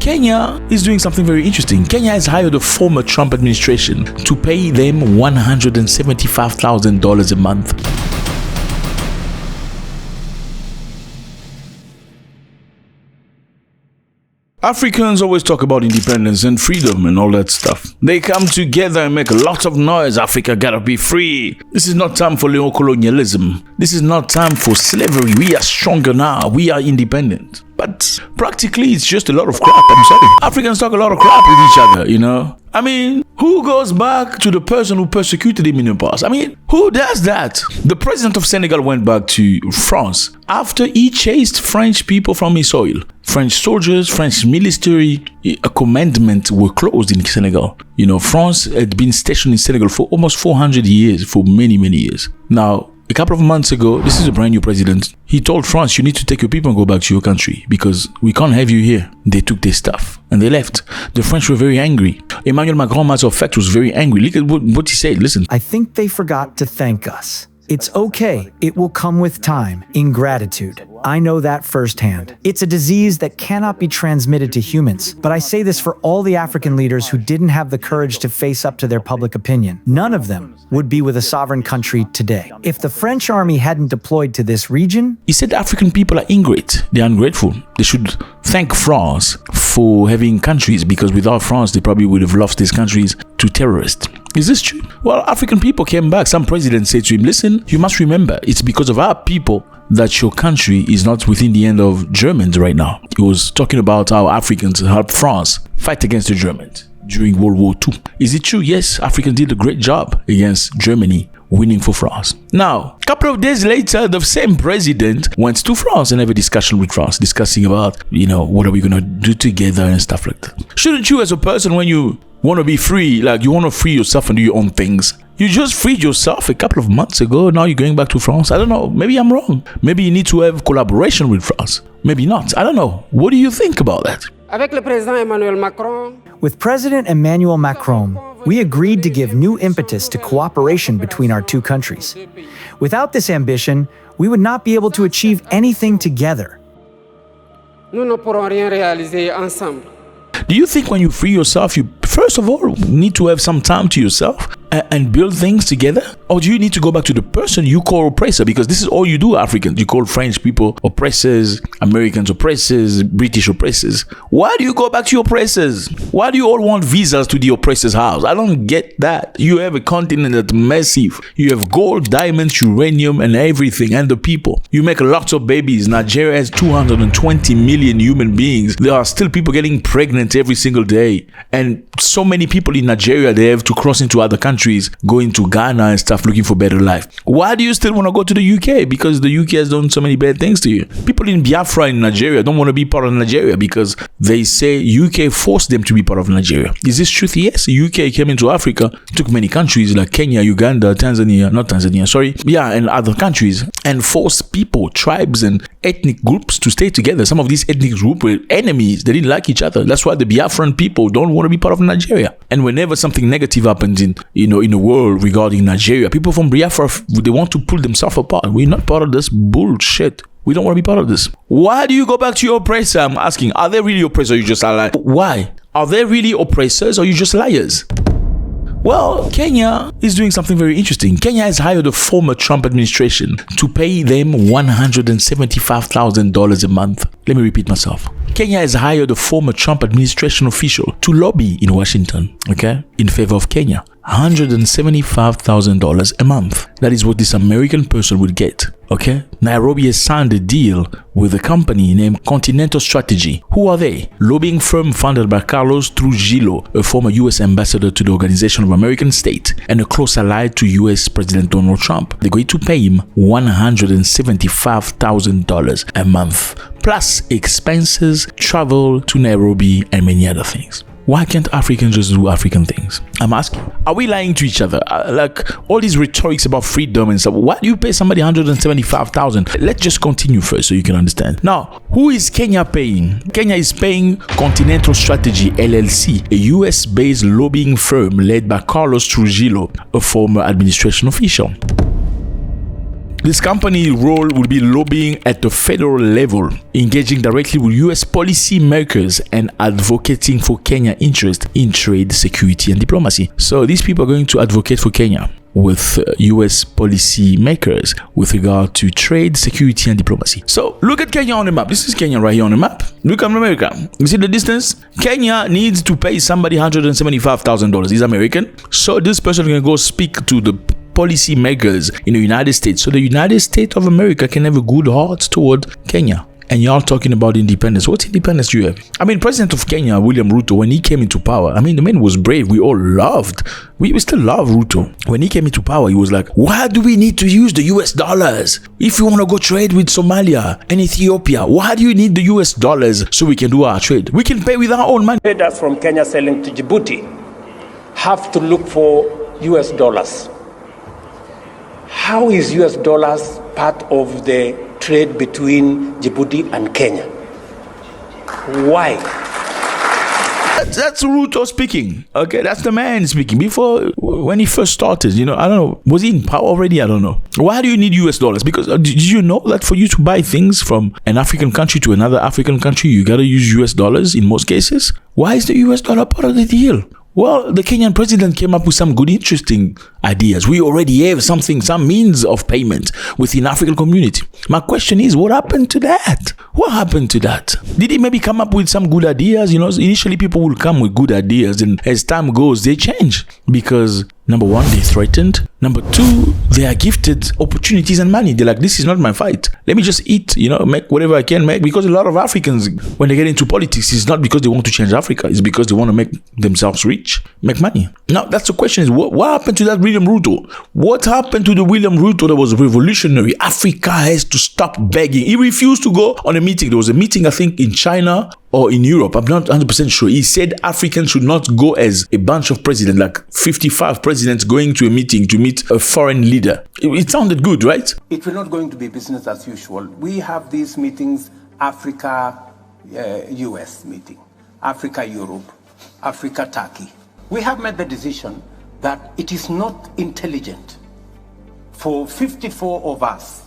Kenya is doing something very interesting. Kenya has hired the former Trump administration to pay them $175,000 a month. Africans always talk about independence and freedom and all that stuff. They come together and make a lot of noise. Africa gotta be free. This is not time for neocolonialism. This is not time for slavery. We are stronger now. We are independent. But practically, it's just a lot of crap. I'm sorry. Africans talk a lot of crap with each other, you know? I mean, who goes back to the person who persecuted him in the past? I mean, who does that? The president of Senegal went back to France after he chased French people from his soil. French soldiers, French military commandment were closed in Senegal. You know, France had been stationed in Senegal for almost 400 years, for many, many years. Now, a couple of months ago, this is a brand new president. He told France, you need to take your people and go back to your country because we can't have you here. They took their stuff and they left. The French were very angry. Emmanuel Macron, matter of fact, was very angry. Look at what he said. Listen. I think they forgot to thank us. It's okay. It will come with time, in gratitude. I know that firsthand. It's a disease that cannot be transmitted to humans, but I say this for all the African leaders who didn't have the courage to face up to their public opinion. None of them would be with a sovereign country today. If the French army hadn't deployed to this region... He said African people are ingrate. They're ungrateful. They should thank France for having countries because without France, they probably would have lost these countries to terrorists. Is this true? Well, African people came back. Some president said to him, listen, you must remember, it's because of our people that your country is not within the end of Germans right now. He was talking about how Africans helped France fight against the Germans during World War II. Is it true? Yes, Africans did a great job against Germany, winning for France. Now, a couple of days later, the same president went to France and have a discussion with France, discussing about, you know, what are we going to do together and stuff like that. Shouldn't you as a person, when you want to be free, like you want to free yourself and do your own things, you just freed yourself a couple of months ago, now you're going back to France? I don't know, maybe I'm wrong. Maybe you need to have collaboration with France. Maybe not. I don't know. What do you think about that? With President Emmanuel Macron, we agreed to give new impetus to cooperation between our two countries. Without this ambition, we would not be able to achieve anything together. Do you think when you free yourself, you first of all need to have some time to yourself and build things together? Or do you need to go back to the person you call oppressor? Because this is all you do, Africans. You call French people oppressors, Americans oppressors, British oppressors. Why do you go back to your oppressors? Why do you all want visas to the oppressor's house? I don't get that. You have a continent that's massive. You have gold, diamonds, uranium, and everything, and the people. You make lots of babies. Nigeria has 220 million human beings. There are still people getting pregnant every single day. And so many people in Nigeria, they have to cross into other countries, go into Ghana and stuff, looking for better life. Why do you still want to go to the UK? Because the UK has done so many bad things to you. People in Biafra in Nigeria don't want to be part of Nigeria because they say UK forced them to be part of Nigeria. Is this truth? Yes. The UK came into Africa, took many countries like Kenya, Uganda, and other countries, and forced people, tribes and ethnic groups to stay together. Some of these ethnic groups were enemies. They didn't like each other. That's why the Biafran people don't want to be part of Nigeria. And whenever something negative happens in the world regarding Nigeria, people from Biafra, they want to pull themselves apart. We're not part of this bullshit. We don't want to be part of this. Why do you go back to your oppressor? I'm asking, are they really oppressors or you just are like, why? Are they really oppressors or you just liars? Well, Kenya is doing something very interesting. Kenya has hired the former Trump administration to pay them $175,000 a month. Let me repeat myself. Kenya has hired a former Trump administration official to lobby in Washington, in favor of Kenya. $175,000 a month. That is what this American person would get. Nairobi has signed a deal with a company named Continental Strategy. Who are they? Lobbying firm founded by Carlos Trujillo, a former U.S. ambassador to the Organization of American States and a close ally to U.S. President Donald Trump. They're going to pay him $175,000 a month, plus expenses, travel to Nairobi, and many other things. Why can't Africans just do African things? I'm asking. Are we lying to each other? Like all these rhetorics about freedom and stuff. Why do you pay somebody $175,000? Let's just continue first so you can understand. Now, who is Kenya paying? Kenya is paying Continental Strategy LLC, a US-based lobbying firm led by Carlos Trujillo, a former administration official. This company role will be lobbying at the federal level, engaging directly with US policy makers and advocating for Kenya interest in trade, security, and diplomacy. So these people are going to advocate for Kenya with US policy makers with regard to trade, security, and diplomacy. So look at Kenya on the map. This is Kenya right here on the map. Look at America. You see the distance? Kenya needs to pay somebody $175,000. He's American. So this person can go speak to the policy makers in the United States. So the United States of America can have a good heart toward Kenya. And y'all talking about independence. What independence do you have? I mean, President of Kenya, William Ruto, when he came into power, I mean, the man was brave. We all loved. We still love Ruto. When he came into power, he was like, why do we need to use the US dollars? If you want to go trade with Somalia and Ethiopia, why do you need the US dollars so we can do our trade? We can pay with our own money. Traders from Kenya selling to Djibouti have to look for US dollars. How is US dollars part of the trade between Djibouti and Kenya? Why? That's Ruto speaking. Okay, that's the man speaking. Before, when he first started, I don't know, was he in power already? I don't know. Why do you need US dollars? Because did you know that for you to buy things from an African country to another African country, you gotta use US dollars in most cases? Why is the US dollar part of the deal? Well, the Kenyan president came up with some good, interesting ideas. We already have some means of payment within African community. My question is, what happened to that? What happened to that? Did he maybe come up with some good ideas? Initially people will come with good ideas, and as time goes, they change. Because number one, they're threatened. Number two, they are gifted opportunities and money. They're like, this is not my fight. Let me just eat, make whatever I can make. Because a lot of Africans, when they get into politics, it's not because they want to change Africa. It's because they want to make themselves rich, make money. Now, that's the question is, what happened to that William Ruto? What happened to the William Ruto that was revolutionary? Africa has to stop begging. He refused to go on a meeting. There was a meeting, I think, in China or in Europe. I'm not 100% sure. He said Africans should not go as a bunch of presidents, like 55 presidents going to a meeting to meet a foreign leader. It sounded good, right? It will not going to be business as usual. We have these meetings, Africa, US meeting, Africa, Europe, Africa, Turkey. We have made the decision that it is not intelligent for 54 of us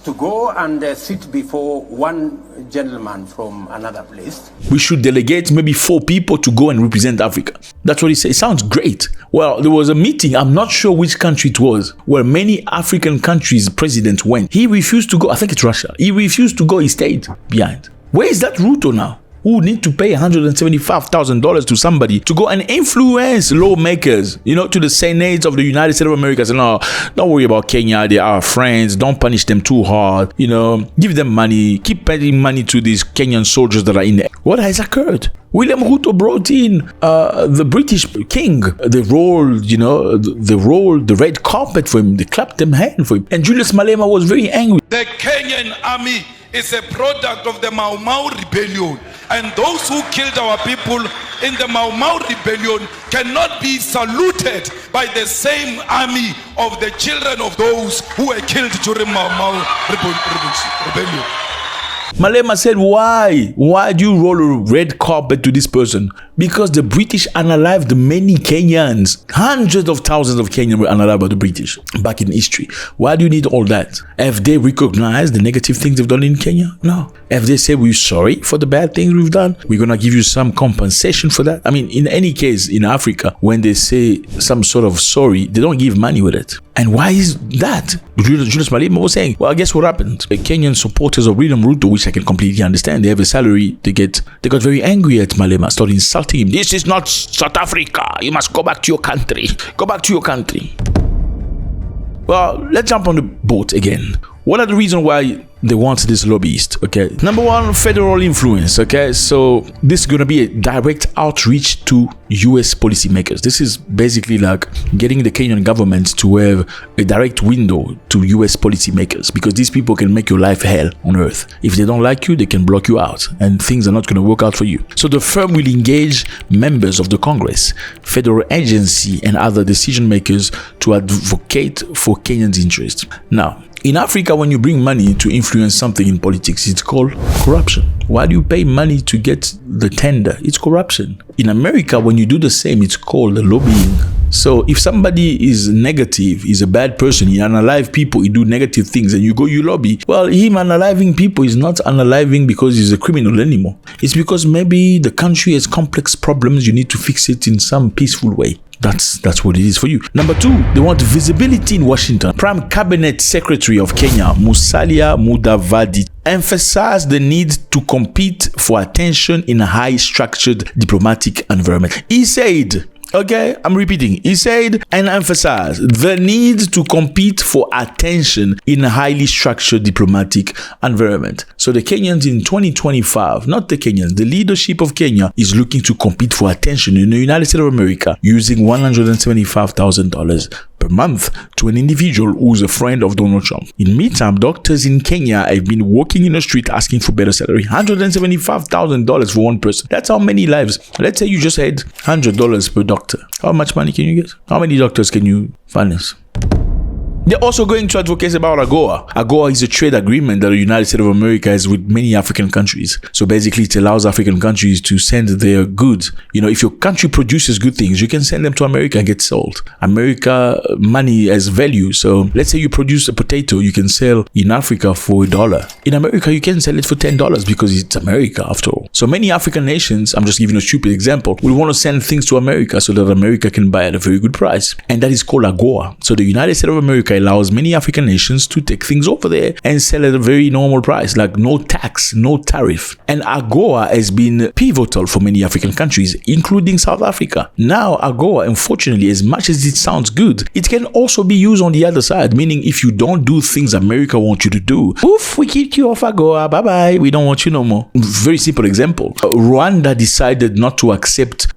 to go and sit before one gentleman from another place. We should delegate maybe 4 people to go and represent Africa. That's what he said. It sounds great. Well, there was a meeting, I'm not sure which country it was, where many African countries' presidents went. He refused to go. I think it's Russia. He refused to go. He stayed behind. Where is that Ruto now? Who need to pay $175,000 to somebody to go and influence lawmakers, to the Senate of the United States of America. So, no, don't worry about Kenya. They are our friends. Don't punish them too hard. Give them money. Keep paying money to these Kenyan soldiers that are in there. What has occurred? William Ruto brought in the British king. They rolled, the red carpet for him. They clapped them hand for him. And Julius Malema was very angry. The Kenyan army is a product of the Mau Mau rebellion. And those who killed our people in the Mau Mau rebellion cannot be saluted by the same army of the children of those who were killed during Mau Mau rebellion. Malema said, why? Why do you roll a red carpet to this person? Because the British unalived many Kenyans. Hundreds of thousands of Kenyans were unalived by the British back in history. Why do you need all that? Have they recognized the negative things they've done in Kenya? No. Have they said, we're sorry for the bad things we've done? We're going to give you some compensation for that? I mean, in any case, in Africa, when they say some sort of sorry, they don't give money with it. And why is that? Julius Malema was saying, well, guess what happened? The Kenyan supporters of William Ruto, which I can completely understand, they have a salary, they got very angry at Malema, started insulting him. This is not South Africa. You must go back to your country. Go back to your country. Well, let's jump on the boat again. What are the reasons why they want this lobbyist? Okay, number one, federal influence. Okay, so this is going to be a direct outreach to US policymakers. This is basically like getting the Kenyan government to have a direct window to US policymakers, because these people can make your life hell on earth. If they don't like you, they can block you out and things are not going to work out for you. So the firm will engage members of the Congress, federal agency, and other decision makers to advocate for Kenyans' interests. Now, in Africa, when you bring money to influence something in politics, it's called corruption. Why do you pay money to get the tender? It's corruption. In America, when you do the same, it's called lobbying. So if somebody is negative, is a bad person, he unalive people, he do negative things, and you lobby, well, him unaliving people is not unaliving because he's a criminal anymore. It's because maybe the country has complex problems, you need to fix it in some peaceful way. That's what it is for you. Number 2, they want visibility in Washington. Prime Cabinet Secretary of Kenya, Musalia Mudavadi, emphasized the need to compete for attention in a high-structured diplomatic environment. He said, okay, I'm repeating. He said and emphasized the need to compete for attention in a highly structured diplomatic environment. So the Kenyans in 2025, not the Kenyans, the leadership of Kenya is looking to compete for attention in the United States of America using $175,000 per month to an individual who's a friend of Donald Trump. In meantime, doctors in Kenya have been walking in the street asking for better salary. $175,000 for one person. That's how many lives. Let's say you just had $100 per doctor. How much money can you get? How many doctors can you finance? They're also going to advocate about AGOA. AGOA is a trade agreement that the United States of America has with many African countries. So basically, it allows African countries to send their goods. You know, if your country produces good things, you can send them to America and get sold. America, money has value. So let's say you produce a potato, you can sell in Africa for $1. In America, you can sell it for $10 because it's America after all. So many African nations, I'm just giving a stupid example, will want to send things to America so that America can buy at a very good price. And that is called AGOA. So the United States of America allows many African nations to take things over there and sell at a very normal price, like no tax, no tariff. And AGOA has been pivotal for many African countries, including South Africa. Now, AGOA, unfortunately, as much as it sounds good, it can also be used on the other side, meaning if you don't do things America wants you to do, poof, we kick you off AGOA, bye-bye, we don't want you no more. Very simple example. Rwanda decided not to accept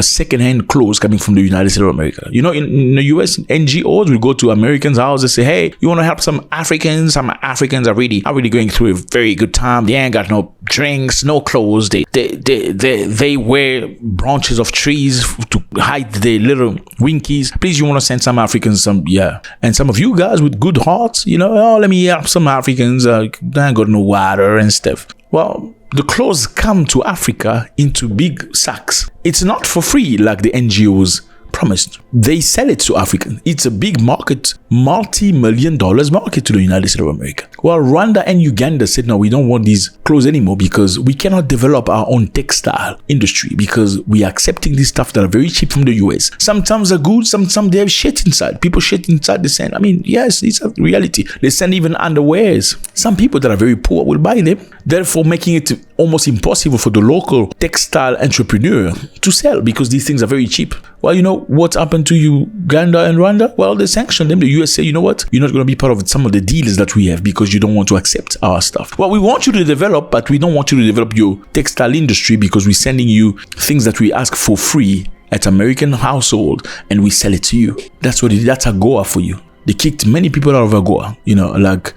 secondhand clothes coming from the United States of America. You know, in the US, NGOs will go to Americans' houses and say, hey, you want to help some Africans? Some Africans are really going through a very good time. They ain't got no drinks, no clothes. They wear branches of trees to hide their little winkies. Please, you want to send some Africans some, yeah. And some of you guys with good hearts, you know, oh, let me help some Africans. They ain't got no water and stuff. Well, the clothes come to Africa into big sacks. It's not for free like the NGOs promised. They sell it to Africans. It's a big market, multi-million dollars market to the United States of America. Well, Rwanda and Uganda said, no, we don't want these clothes anymore because we cannot develop our own textile industry because we are accepting these stuff that are very cheap from the US. Sometimes are good, sometimes they have shit inside. People shit inside the sand. I mean, yes, it's a reality. They send even underwears. Some people that are very poor will buy them, therefore making it almost impossible for the local textile entrepreneur to sell because these things are very cheap. Well, you know what happened to Uganda and Rwanda? Well, they sanctioned them. The US say, you know what? You're not going to be part of some of the deals that we have because you don't want to accept our stuff. Well, we want you to develop, but we don't want you to develop your textile industry because we're sending you things that we ask for free at American household and we sell it to you. That's what it is. That's AGOA for you. They kicked many people out of AGOA. You know, like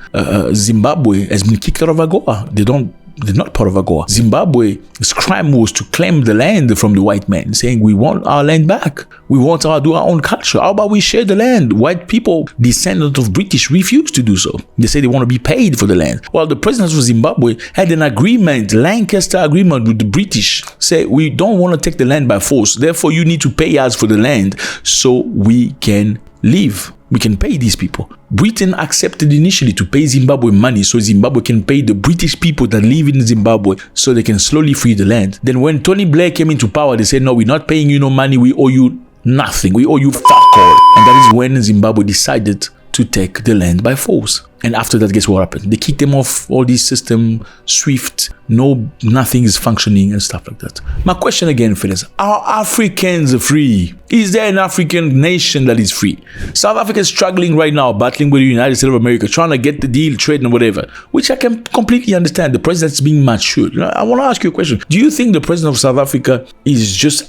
Zimbabwe has been kicked out of AGOA. They're not part of AGOA. Zimbabwe's crime was to claim the land from the white man, saying we want our land back. We want to do our own culture. How about we share the land? White people, descendants of British, refused to do so. They say they want to be paid for the land. Well, the president of Zimbabwe had an agreement, Lancaster agreement with the British, say we don't want to take the land by force. Therefore, you need to pay us for the land so we can live. We can pay these people. Britain accepted initially to pay Zimbabwe money so Zimbabwe can pay the British people that live in Zimbabwe so they can slowly free the land. Then when Tony Blair came into power, they said, no, we're not paying you no money. We owe you nothing. We owe you fuck all. And that is when Zimbabwe decided to take the land by force. And after that, guess what happened? They kicked them off all these system, SWIFT, nothing is functioning and stuff like that. My question again, fellas, are Africans free? Is there an African nation that is free? South Africa is struggling right now, battling with the United States of America, trying to get the deal, trade and whatever, which I can completely understand. The president's being matured. I want to ask you a question. Do you think the president of South Africa is just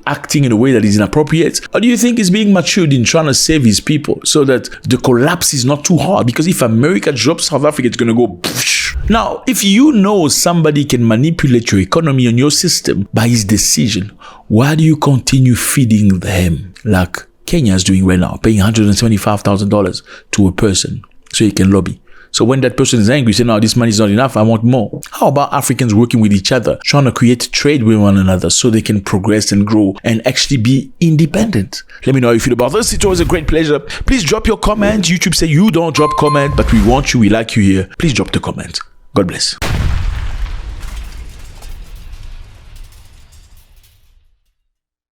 acting in a way that is inappropriate? Or do you think he's being matured in trying to save his people so that the collapse is not too hard? Because if America drops South Africa, it's going to go poosh. Now, if you know somebody can manipulate your economy and your system by his decision, why do you continue feeding them like Kenya is doing right now, paying $175,000 to a person so he can lobby? So when that person is angry, say, no, this money is not enough, I want more. How about Africans working with each other, trying to create trade with one another so they can progress and grow and actually be independent? Let me know how you feel about this. It's always a great pleasure. Please drop your comment. YouTube say you don't drop comment, but we want you, we like you here. Please drop the comment. God bless.